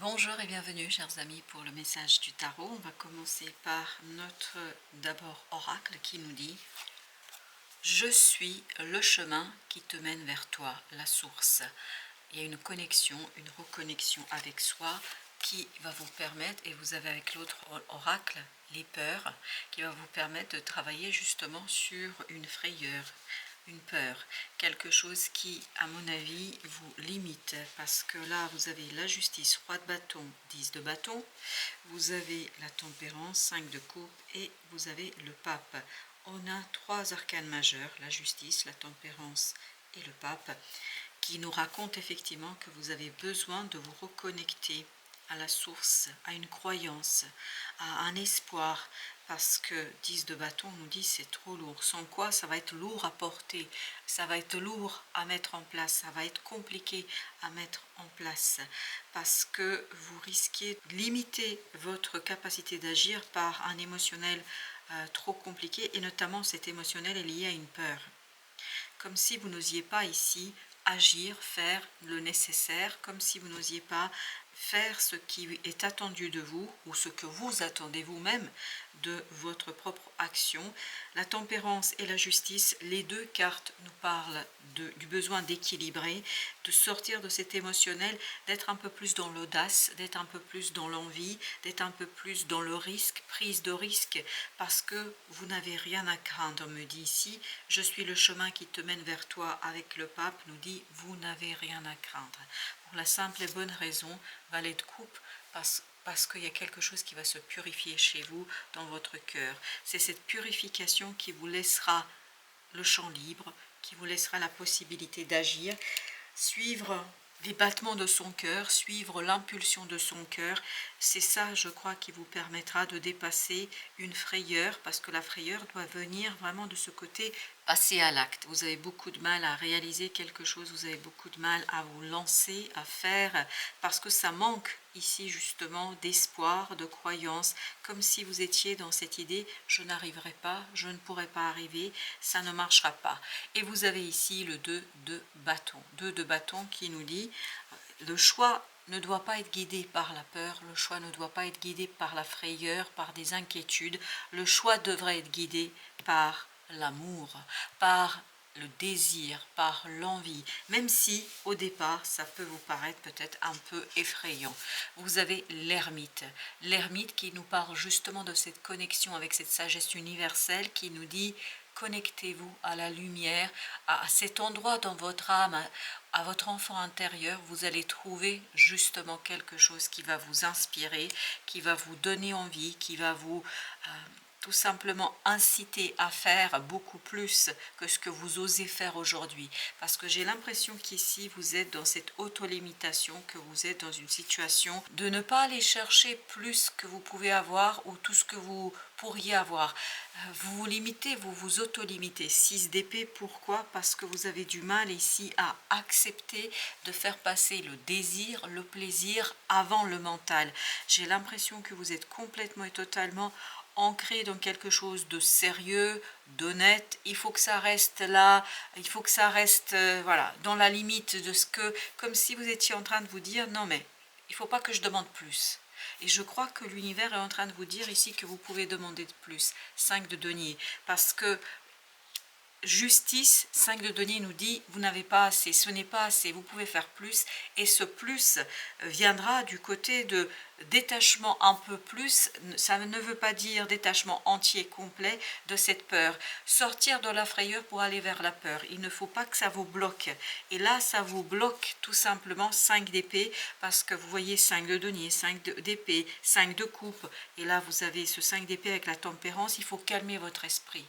Bonjour et bienvenue chers amis pour le message du tarot. On va commencer par notre d'abord oracle qui nous dit: je suis le chemin qui te mène vers toi, la source. Il y a une connexion, une reconnexion avec soi qui va vous permettre, et vous avez avec l'autre oracle les peurs, qui va vous permettre de travailler justement sur une frayeur, une peur, quelque chose qui, à mon avis, vous limite, parce que là, vous avez la justice, roi de bâton, 10 de bâton, vous avez la tempérance, 5 de coupe, et vous avez le pape. On a trois arcanes majeurs, la justice, la tempérance et le pape, qui nous racontent effectivement que vous avez besoin de vous reconnecter à la source, à une croyance, à un espoir, parce que 10 de bâton nous dit c'est trop lourd, sans quoi ça va être lourd à porter, ça va être lourd à mettre en place, ça va être compliqué à mettre en place, parce que vous risquez de limiter votre capacité d'agir par un émotionnel trop compliqué, et notamment cet émotionnel est lié à une peur. Comme si vous n'osiez pas ici agir, faire le nécessaire, comme si vous n'osiez pas faire ce qui est attendu de vous, ou ce que vous attendez vous-même de votre propre action. La tempérance et la justice, les deux cartes nous parlent du besoin d'équilibrer, de sortir de cet émotionnel, d'être un peu plus dans l'audace, d'être un peu plus dans l'envie, d'être un peu plus dans le risque, prise de risque, parce que vous n'avez rien à craindre, me dit ici. Je suis le chemin qui te mène vers toi, avec le pape, nous dit vous n'avez rien à craindre. Pour la simple et bonne raison, valet de coupe, parce qu'il y a quelque chose qui va se purifier chez vous, dans votre cœur. C'est cette purification qui vous laissera le champ libre, qui vous laissera la possibilité d'agir, suivre les battements de son cœur, suivre l'impulsion de son cœur. C'est ça, je crois, qui vous permettra de dépasser une frayeur, parce que la frayeur doit venir vraiment de ce côté passer à l'acte. Vous avez beaucoup de mal à réaliser quelque chose, vous avez beaucoup de mal à vous lancer, à faire, parce que ça manque ici justement d'espoir, de croyance, comme si vous étiez dans cette idée: je n'arriverai pas, je ne pourrai pas arriver, ça ne marchera pas. Et vous avez ici le 2 de bâton. 2 de bâton qui nous dit: le choix ne doit pas être guidé par la peur, le choix ne doit pas être guidé par la frayeur, par des inquiétudes, le choix devrait être guidé par l'amour, par le désir, par l'envie, même si au départ ça peut vous paraître peut-être un peu effrayant. Vous avez l'ermite qui nous parle justement de cette connexion avec cette sagesse universelle, qui nous dit: connectez-vous à la lumière, à cet endroit dans votre âme, à votre enfant intérieur. Vous allez trouver justement quelque chose qui va vous inspirer, qui va vous donner envie, qui va vous tout simplement inciter à faire beaucoup plus que ce que vous osez faire aujourd'hui. Parce que j'ai l'impression qu'ici, vous êtes dans cette auto-limitation, que vous êtes dans une situation de ne pas aller chercher plus que vous pouvez avoir, ou tout ce que vous pourriez avoir. Vous vous limitez, vous vous auto-limitez. 6 d'épée, pourquoi? Parce que vous avez du mal ici à accepter de faire passer le désir, le plaisir avant le mental. J'ai l'impression que vous êtes complètement et totalement ancré dans quelque chose de sérieux, d'honnête. Il faut que ça reste là, il faut que ça reste voilà, dans la limite de ce que, comme si vous étiez en train de vous dire: non mais il ne faut pas que je demande plus. Et je crois que l'univers est en train de vous dire ici que vous pouvez demander de plus. 5 de denier, parce que justice, 5 de denier nous dit: vous n'avez pas assez, ce n'est pas assez, vous pouvez faire plus. Et ce plus viendra du côté de détachement un peu plus. Ça ne veut pas dire détachement entier, complet de cette peur. Sortir de la frayeur pour aller vers la peur. Il ne faut pas que ça vous bloque. Et là, ça vous bloque tout simplement. 5 d'épée, parce que vous voyez 5 de denier, 5 d'épée, 5 de coupe. Et là, vous avez ce 5 d'épée avec la tempérance. Il faut calmer votre esprit.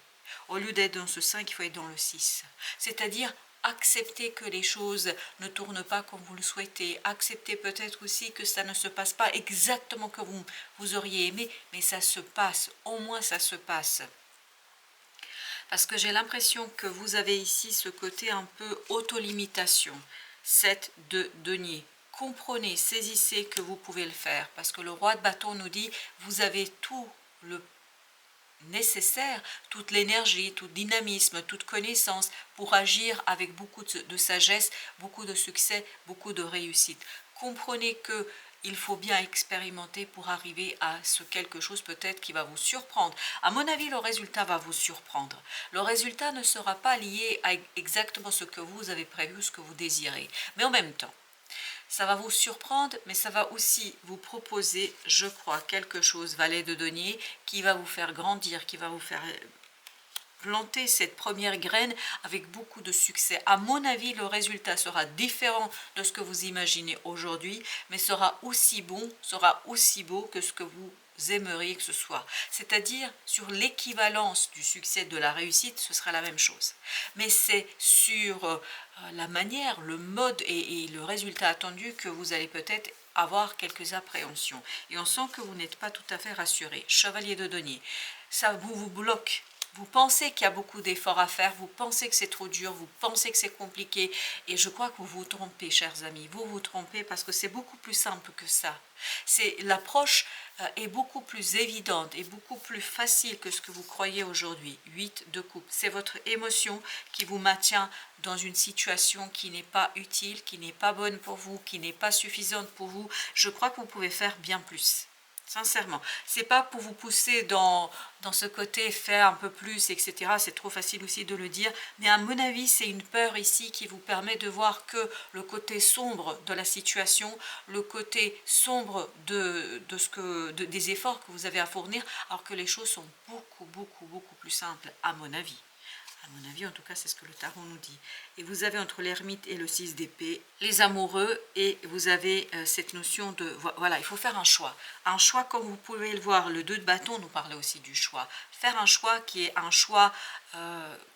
Au lieu d'être dans ce 5, il faut être dans le 6. C'est-à-dire accepter que les choses ne tournent pas comme vous le souhaitez. Accepter peut-être aussi que ça ne se passe pas exactement comme vous auriez aimé, mais ça se passe. Au moins ça se passe. Parce que j'ai l'impression que vous avez ici ce côté un peu auto-limitation. 7 de denier. Comprenez, saisissez que vous pouvez le faire. Parce que le roi de bâton nous dit: vous avez tout le nécessaire, toute l'énergie, tout dynamisme, toute connaissance pour agir avec beaucoup de sagesse, beaucoup de succès, beaucoup de réussite. Comprenez que il faut bien expérimenter pour arriver à ce quelque chose peut-être qui va vous surprendre. À mon avis, le résultat va vous surprendre. Le résultat ne sera pas lié à exactement ce que vous avez prévu, ce que vous désirez. Mais en même temps, ça va vous surprendre, mais ça va aussi vous proposer, je crois, quelque chose, valet de denier, qui va vous faire grandir, qui va vous faire planter cette première graine avec beaucoup de succès. À mon avis, le résultat sera différent de ce que vous imaginez aujourd'hui, mais sera aussi bon, sera aussi beau que ce que vous aimeriez que ce soit. C'est-à-dire, sur l'équivalence du succès, de la réussite, ce sera la même chose. Mais c'est sur la manière, le mode et le résultat attendu que vous allez peut-être avoir quelques appréhensions. Et on sent que vous n'êtes pas tout à fait rassuré. Chevalier de denier, ça vous bloque. Vous pensez qu'il y a beaucoup d'efforts à faire, vous pensez que c'est trop dur, vous pensez que c'est compliqué. Et je crois que vous vous trompez, chers amis. Vous vous trompez parce que c'est beaucoup plus simple que ça. L'approche est beaucoup plus évidente et beaucoup plus facile que ce que vous croyez aujourd'hui. 8 de coupe. C'est votre émotion qui vous maintient dans une situation qui n'est pas utile, qui n'est pas bonne pour vous, qui n'est pas suffisante pour vous. Je crois que vous pouvez faire bien plus. Sincèrement, c'est pas pour vous pousser dans ce côté faire un peu plus, etc. C'est trop facile aussi de le dire, mais à mon avis, c'est une peur ici qui vous permet de voir que le côté sombre de la situation, le côté sombre des efforts que vous avez à fournir, alors que les choses sont beaucoup plus simples, à mon avis. À mon avis, en tout cas, c'est ce que le tarot nous dit. Et vous avez entre l'ermite et le 6 d'épée, les amoureux, et vous avez cette notion de... Voilà, il faut faire un choix. Un choix, comme vous pouvez le voir, le 2 de bâton nous parlait aussi du choix. Faire un choix qui est un choix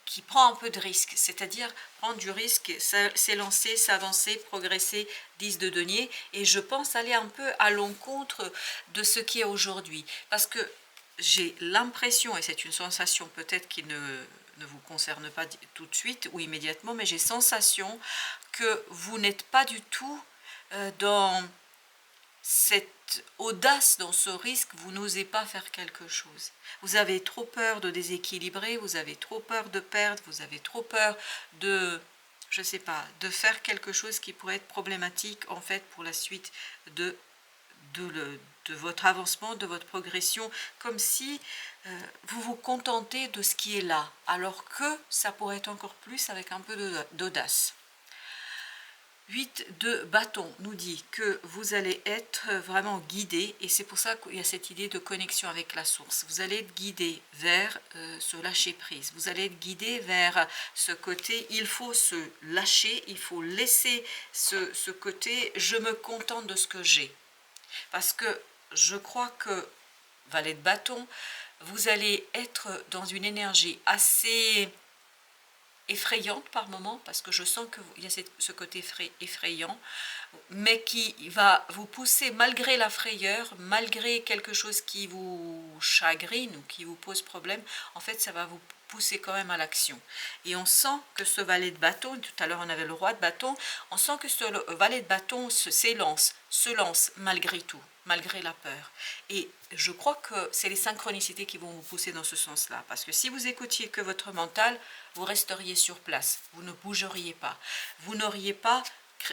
qui prend un peu de risque, c'est-à-dire prendre du risque, s'élancer, s'avancer, progresser, 10 de denier. Et je pense aller un peu à l'encontre de ce qui est aujourd'hui. Parce que j'ai l'impression, et c'est une sensation peut-être qui ne vous concerne pas tout de suite ou immédiatement, mais j'ai sensation que vous n'êtes pas du tout dans cette audace, dans ce risque, vous n'osez pas faire quelque chose. Vous avez trop peur de déséquilibrer, vous avez trop peur de perdre, vous avez trop peur de, je sais pas, de faire quelque chose qui pourrait être problématique en fait pour la suite de votre avancement, de votre progression, comme si vous vous contentez de ce qui est là, alors que ça pourrait être encore plus avec un peu d'audace. 8 de bâton nous dit que vous allez être vraiment guidé, et c'est pour ça qu'il y a cette idée de connexion avec la source. Vous allez être guidé vers ce lâcher prise, vous allez être guidé vers ce côté, il faut se lâcher, il faut laisser ce côté, je me contente de ce que j'ai. Parce que je crois que, valet de bâton, vous allez être dans une énergie assez effrayante par moment, parce que je sens qu'il y a ce côté effrayant, mais qui va vous pousser malgré la frayeur, malgré quelque chose qui vous chagrine ou qui vous pose problème, en fait ça va vous pousser quand même à l'action. Et on sent que ce valet de bâton, tout à l'heure on avait le roi de bâton, on sent que ce valet de bâton se lance malgré tout, malgré la peur. Et je crois que c'est les synchronicités qui vont vous pousser dans ce sens-là. Parce que si vous écoutiez que votre mental, vous resteriez sur place, vous ne bougeriez pas, vous n'auriez pas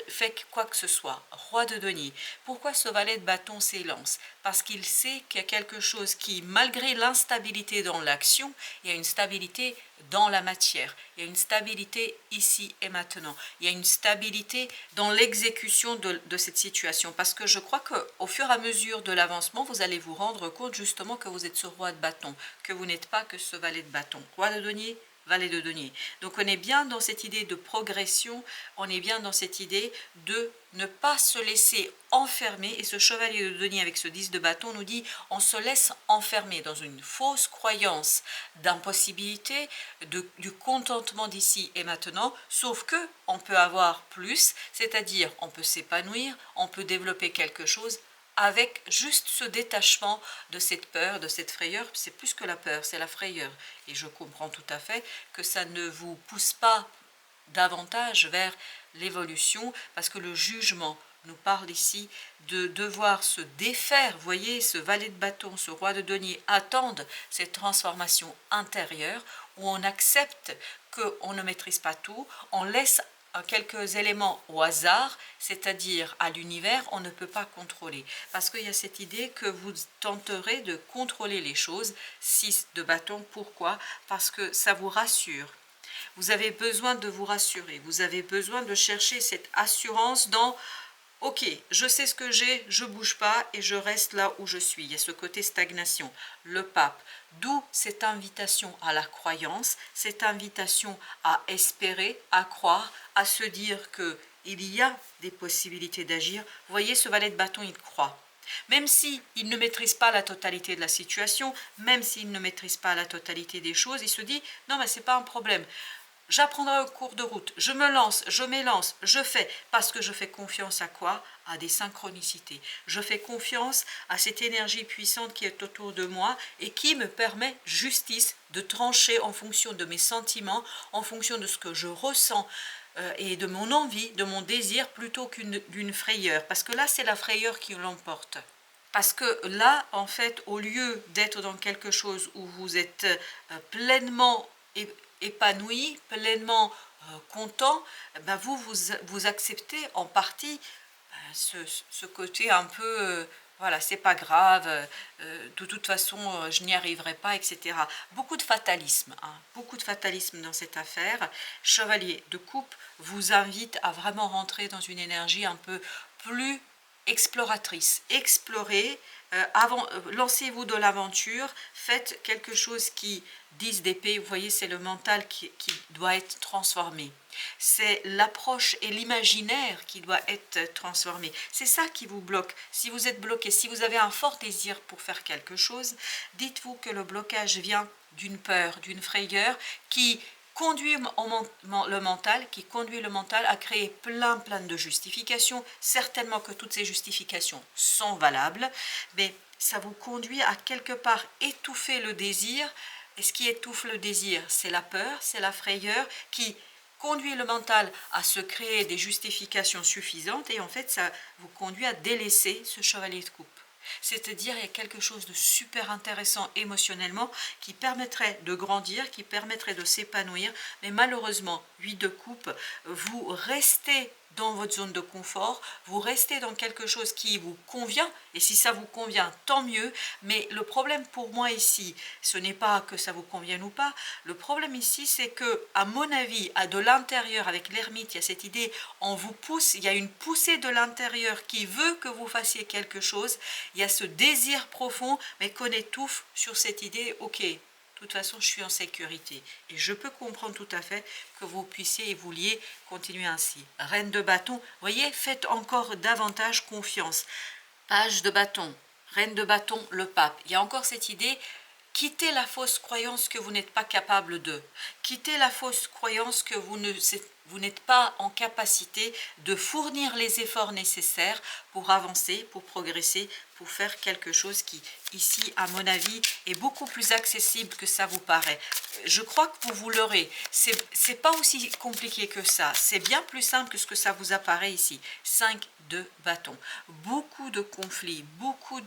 fait quoi que ce soit. Roi de denier. Pourquoi ce valet de bâton s'élance? Parce qu'il sait qu'il y a quelque chose qui, malgré l'instabilité dans l'action, il y a une stabilité dans la matière, il y a une stabilité ici et maintenant, il y a une stabilité dans l'exécution de cette situation. Parce que je crois qu'au fur et à mesure de l'avancement, vous allez vous rendre compte justement que vous êtes ce roi de bâton, que vous n'êtes pas que ce valet de bâton. Roi de denier, valet de denier. Donc on est bien dans cette idée de progression, on est bien dans cette idée de ne pas se laisser enfermer, et ce chevalier de denier avec ce 10 de bâton nous dit on se laisse enfermer dans une fausse croyance d'impossibilité, du contentement d'ici et maintenant, sauf que on peut avoir plus, c'est-à-dire on peut s'épanouir, on peut développer quelque chose avec juste ce détachement de cette peur, de cette frayeur. C'est plus que la peur, c'est la frayeur. Et je comprends tout à fait que ça ne vous pousse pas davantage vers l'évolution, parce que le jugement nous parle ici de devoir se défaire. Vous voyez, ce valet de bâton, ce roi de denier attendent cette transformation intérieure où on accepte qu'on ne maîtrise pas tout, on laisse quelques éléments au hasard, c'est-à-dire à l'univers, on ne peut pas contrôler. Parce qu'il y a cette idée que vous tenterez de contrôler les choses. 6 de bâton, pourquoi? Parce que ça vous rassure. Vous avez besoin de vous rassurer, vous avez besoin de chercher cette assurance dans « Ok, je sais ce que j'ai, je ne bouge pas et je reste là où je suis ». Il y a ce côté stagnation. Le pape, d'où cette invitation à la croyance, cette invitation à espérer, à croire, à se dire qu'il y a des possibilités d'agir. Vous voyez, ce valet de bâton, il croit. Même s'il ne maîtrise pas la totalité de la situation, même s'il ne maîtrise pas la totalité des choses, il se dit « Non, mais ce n'est pas un problème. J'apprendrai au cours de route, je me lance, je m'élance, je fais, parce que je fais confiance à quoi? À des synchronicités. Je fais confiance à cette énergie puissante qui est autour de moi et qui me permet justice de trancher en fonction de mes sentiments, en fonction de ce que je ressens et de mon envie, de mon désir, plutôt d'une frayeur. Parce que là, c'est la frayeur qui l'emporte. Parce que là, en fait, au lieu d'être dans quelque chose où vous êtes pleinement épanoui, pleinement content, ben vous acceptez en partie ce côté un peu, voilà, c'est pas grave, de toute façon, je n'y arriverai pas, etc. Beaucoup de fatalisme, hein, beaucoup de fatalisme dans cette affaire. Chevalier de coupe vous invite à vraiment rentrer dans une énergie un peu plus exploratrice. Explorez, lancez-vous de l'aventure, faites quelque chose qui, 10 d'épée, vous voyez, c'est le mental qui doit être transformé. C'est l'approche et l'imaginaire qui doit être transformé. C'est ça qui vous bloque. Si vous êtes bloqué, si vous avez un fort désir pour faire quelque chose, dites-vous que le blocage vient d'une peur, d'une frayeur qui conduit le mental à créer plein de justifications. Certainement que toutes ces justifications sont valables, mais ça vous conduit à quelque part étouffer le désir. Et ce qui étouffe le désir, c'est la peur, c'est la frayeur qui conduit le mental à se créer des justifications suffisantes et en fait ça vous conduit à délaisser ce chevalier de coupe. C'est-à-dire il y a quelque chose de super intéressant émotionnellement qui permettrait de grandir, qui permettrait de s'épanouir, mais malheureusement, 8 de coupe, vous restez dans votre zone de confort, vous restez dans quelque chose qui vous convient, et si ça vous convient, tant mieux, mais le problème pour moi ici, ce n'est pas que ça vous convienne ou pas, le problème ici, c'est que, à mon avis, de l'intérieur, avec l'ermite, il y a cette idée, on vous pousse, il y a une poussée de l'intérieur qui veut que vous fassiez quelque chose, il y a ce désir profond, mais qu'on étouffe sur cette idée, ok, de toute façon, je suis en sécurité. Et je peux comprendre tout à fait que vous puissiez et vouliez continuer ainsi. Reine de bâton, voyez, faites encore davantage confiance. Page de bâton, reine de bâton, le pape. Il y a encore cette idée, quittez la fausse croyance que vous n'êtes pas capable de. Quittez la fausse croyance que vous n'êtes pas en capacité de fournir les efforts nécessaires pour avancer, pour progresser, pour faire quelque chose qui, ici, à mon avis, est beaucoup plus accessible que ça vous paraît. Je crois que vous l'aurez. C'est pas aussi compliqué que ça. C'est bien plus simple que ce que ça vous apparaît ici. 5 de bâton. Beaucoup de conflits, beaucoup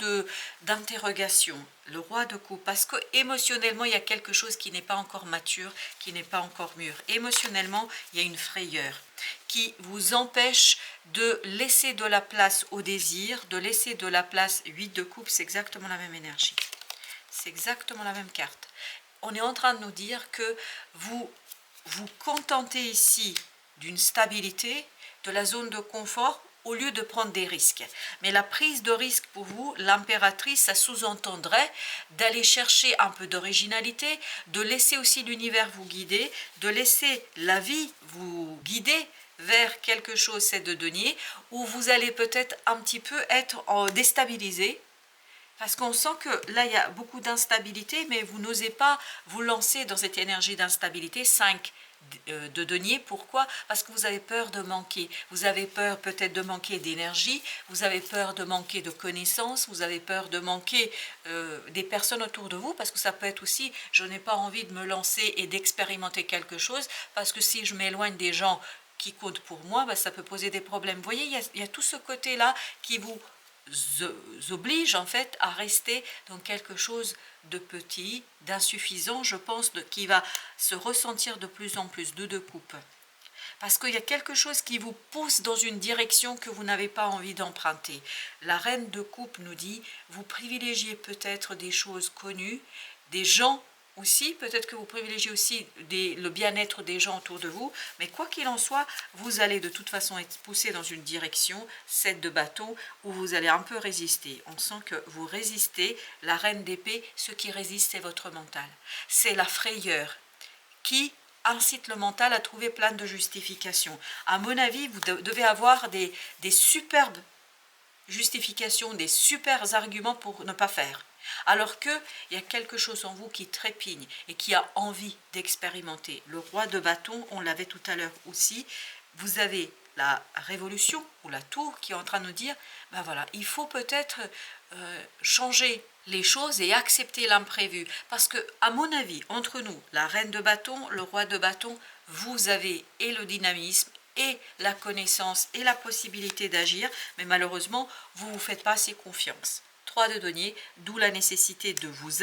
d'interrogations. Le roi de coupe, parce que émotionnellement, il y a quelque chose qui n'est pas encore mature, qui n'est pas encore mûr. Émotionnellement, il y a une frayeur qui vous empêche de laisser de la place au désir, de laisser de la place. 8 de coupe, c'est exactement la même énergie. C'est exactement la même carte. On est en train de nous dire que vous vous contentez ici d'une stabilité, de la zone de confort, au lieu de prendre des risques. Mais la prise de risque pour vous, l'impératrice, ça sous-entendrait d'aller chercher un peu d'originalité, de laisser aussi l'univers vous guider, de laisser la vie vous guider vers quelque chose, c'est de denier, où vous allez peut-être un petit peu être déstabilisé, parce qu'on sent que là, il y a beaucoup d'instabilité, mais vous n'osez pas vous lancer dans cette énergie d'instabilité. 5 de denier, pourquoi? Parce que vous avez peur de manquer. Vous avez peur peut-être de manquer d'énergie, vous avez peur de manquer de connaissances, vous avez peur de manquer des personnes autour de vous, parce que ça peut être aussi, je n'ai pas envie de me lancer et d'expérimenter quelque chose, parce que si je m'éloigne des gens qui comptent pour moi, ben, ça peut poser des problèmes. Vous voyez, il y a tout ce côté-là qui vous oblige en fait à rester dans quelque chose de petit, d'insuffisant, je pense, qui va se ressentir de plus en plus. 2 de coupe. parce qu'il y a quelque chose qui vous pousse dans une direction que vous n'avez pas envie d'emprunter. La reine de coupe nous dit, vous privilégiez peut-être des choses connues, des gens aussi, peut-être que vous privilégiez aussi le bien-être des gens autour de vous, mais quoi qu'il en soit, vous allez de toute façon être poussé dans une direction, 7 de bâton, où vous allez un peu résister. On sent que vous résistez. La reine d'épée, ce qui résiste, c'est votre mental. C'est la frayeur qui incite le mental à trouver plein de justifications. À mon avis, vous devez avoir des superbes justifications, des super arguments pour ne pas faire. Alors qu'il y a quelque chose en vous qui trépigne et qui a envie d'expérimenter. Le roi de bâton, on l'avait tout à l'heure aussi, vous avez la révolution ou la tour qui est en train de nous dire, ben voilà, il faut peut-être changer les choses et accepter l'imprévu. Parce que, à mon avis, entre nous, la reine de bâton, le roi de bâton, vous avez et le dynamisme et la connaissance et la possibilité d'agir, mais malheureusement, vous ne vous faites pas assez confiance. 3 de denier, d'où la nécessité de vous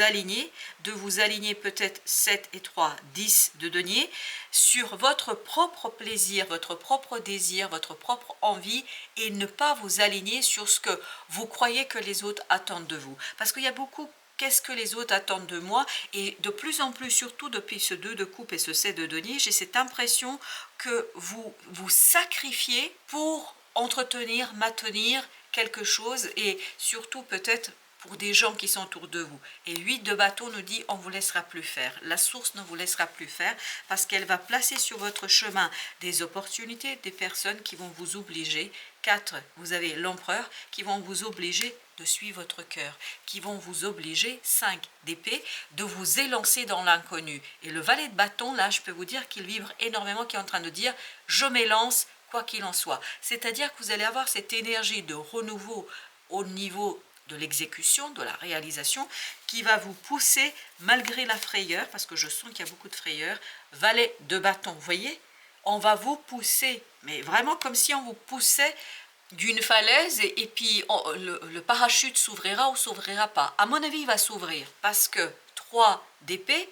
aligner peut-être 7 et 3, 10 de denier, sur votre propre plaisir, votre propre désir, votre propre envie, et ne pas vous aligner sur ce que vous croyez que les autres attendent de vous. Parce qu'il y a beaucoup, qu'est-ce que les autres attendent de moi, et de plus en plus, surtout depuis ce 2 de coupe et ce 7 de denier, j'ai cette impression que vous vous sacrifiez pour entretenir, maintenir quelque chose, et surtout peut-être pour des gens qui sont autour de vous. Et 8 de bâton nous dit, on ne vous laissera plus faire. La source ne vous laissera plus faire, parce qu'elle va placer sur votre chemin des opportunités, des personnes qui vont vous obliger. 4, vous avez l'empereur, qui vont vous obliger de suivre votre cœur, qui vont vous obliger, 5 d'épée, de vous élancer dans l'inconnu. Et le valet de bâton, là, je peux vous dire qu'il vibre énormément, qui est en train de dire, je m'élance, quoi qu'il en soit. C'est-à-dire que vous allez avoir cette énergie de renouveau au niveau de l'exécution, de la réalisation, qui va vous pousser malgré la frayeur, parce que je sens qu'il y a beaucoup de frayeur. Valet de bâton, vous voyez, on va vous pousser, mais vraiment comme si on vous poussait d'une falaise, et puis le parachute s'ouvrira ou s'ouvrira pas. À mon avis, il va s'ouvrir, parce que 3 d'épée,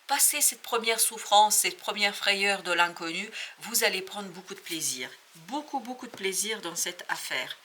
passer cette première souffrance, cette première frayeur de l'inconnu, vous allez prendre beaucoup de plaisir. Beaucoup de plaisir dans cette affaire.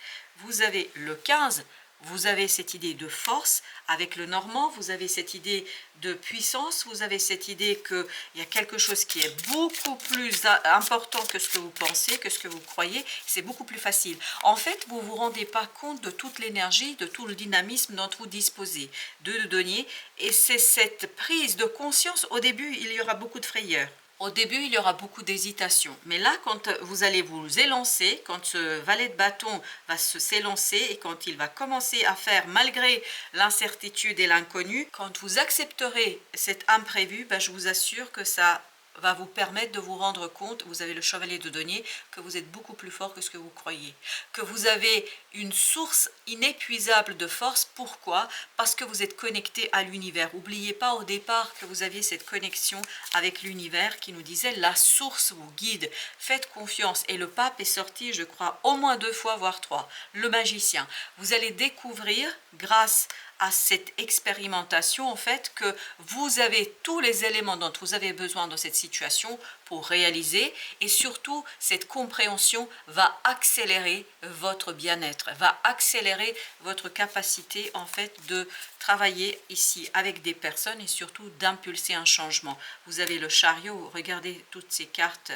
Vous avez le 15, vous avez cette idée de force avec le normand, vous avez cette idée de puissance, vous avez cette idée qu'il y a quelque chose qui est beaucoup plus important que ce que vous pensez, que ce que vous croyez, c'est beaucoup plus facile. En fait, vous ne vous rendez pas compte de toute l'énergie, de tout le dynamisme dont vous disposez. 2 de denier, et c'est cette prise de conscience. Au début, il y aura beaucoup de frayeur. Au début, il y aura beaucoup d'hésitation. Mais là, quand vous allez vous élancer, quand ce valet de bâton va s'élancer et quand il va commencer à faire, malgré l'incertitude et l'inconnu, quand vous accepterez cet imprévu, ben, je vous assure que ça va vous permettre de vous rendre compte, vous avez le chevalier de denier, que vous êtes beaucoup plus fort que ce que vous croyez. Que vous avez une source inépuisable de force. Pourquoi? Parce que vous êtes connecté à l'univers. N'oubliez pas au départ que vous aviez cette connexion avec l'univers qui nous disait la source vous guide. Faites confiance. Et le pape est sorti, je crois, au moins 2 fois, voire 3. Le magicien. Vous allez découvrir, grâce à cette expérimentation, en fait, que vous avez tous les éléments dont vous avez besoin dans cette situation pour réaliser, et surtout cette compréhension va accélérer votre bien-être, va accélérer votre capacité en fait de travailler ici avec des personnes et surtout d'impulser un changement. Vous avez le chariot, regardez toutes ces cartes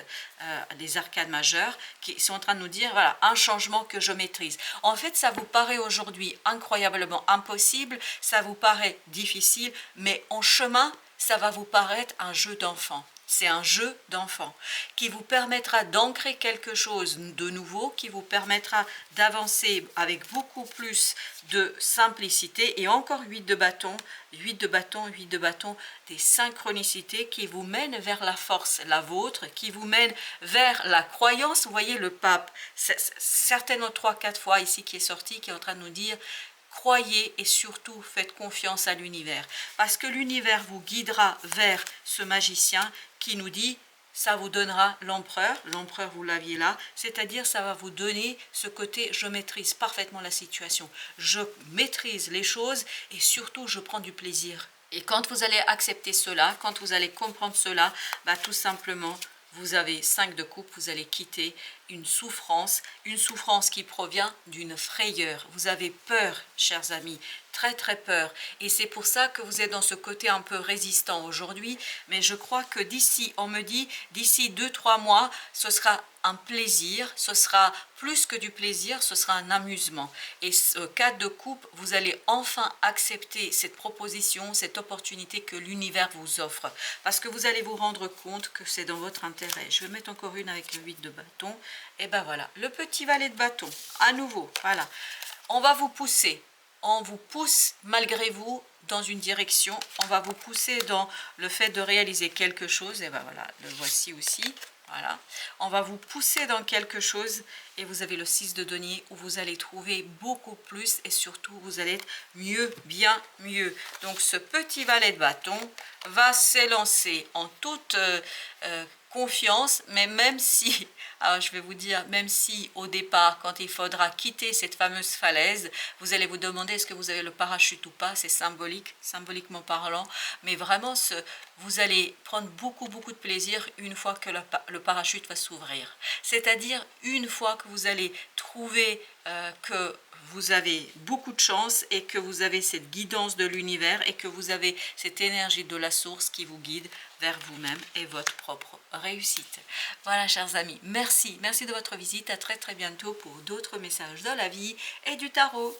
des arcanes majeures qui sont en train de nous dire voilà, un changement que je maîtrise. En fait, ça vous paraît aujourd'hui incroyablement impossible, ça vous paraît difficile, mais en chemin, ça va vous paraître un jeu d'enfant. C'est un jeu d'enfant qui vous permettra d'ancrer quelque chose de nouveau, qui vous permettra d'avancer avec beaucoup plus de simplicité. Et encore 8 de bâton, 8 de bâton, 8 de bâton, des synchronicités qui vous mènent vers la force, la vôtre, qui vous mènent vers la croyance. Vous voyez le pape, certainement 3-4 fois ici qui est sorti, qui est en train de nous dire croyez et surtout faites confiance à l'univers. Parce que l'univers vous guidera vers ce magicien qui nous dit, ça vous donnera l'empereur vous l'aviez là, c'est-à-dire ça va vous donner ce côté, je maîtrise parfaitement la situation, je maîtrise les choses et surtout je prends du plaisir. Et quand vous allez accepter cela, quand vous allez comprendre cela, bah, tout simplement, vous avez 5 de coupe, vous allez quitter une souffrance qui provient d'une frayeur. Vous avez peur, chers amis, très très peur. Et c'est pour ça que vous êtes dans ce côté un peu résistant aujourd'hui. Mais je crois que d'ici, on me dit, d'ici 2-3 mois, ce sera un plaisir, ce sera plus que du plaisir, ce sera un amusement. Et ce 4 de coupe, vous allez enfin accepter cette proposition, cette opportunité que l'univers vous offre. Parce que vous allez vous rendre compte que c'est dans votre intérêt. Je vais mettre encore une avec le 8 de bâton. Et ben voilà, le petit valet de bâton, à nouveau, voilà. On va vous pousser, on vous pousse malgré vous dans une direction, on va vous pousser dans le fait de réaliser quelque chose. Et ben voilà, le voici aussi. Voilà, on va vous pousser dans quelque chose et vous avez le 6 de denier où vous allez trouver beaucoup plus et surtout vous allez être mieux, bien mieux. Donc ce petit valet de bâton va s'élancer en toute confiance, mais même si, alors je vais vous dire, même si au départ, quand il faudra quitter cette fameuse falaise, vous allez vous demander est-ce que vous avez le parachute ou pas, c'est symbolique, symboliquement parlant, mais vraiment, vous allez prendre beaucoup de plaisir une fois que le parachute va s'ouvrir. C'est-à-dire une fois que vous allez trouver que vous avez beaucoup de chance et que vous avez cette guidance de l'univers et que vous avez cette énergie de la source qui vous guide vers vous-même et votre propre réussite. Voilà, chers amis, merci de votre visite. À très bientôt pour d'autres messages de la vie et du tarot.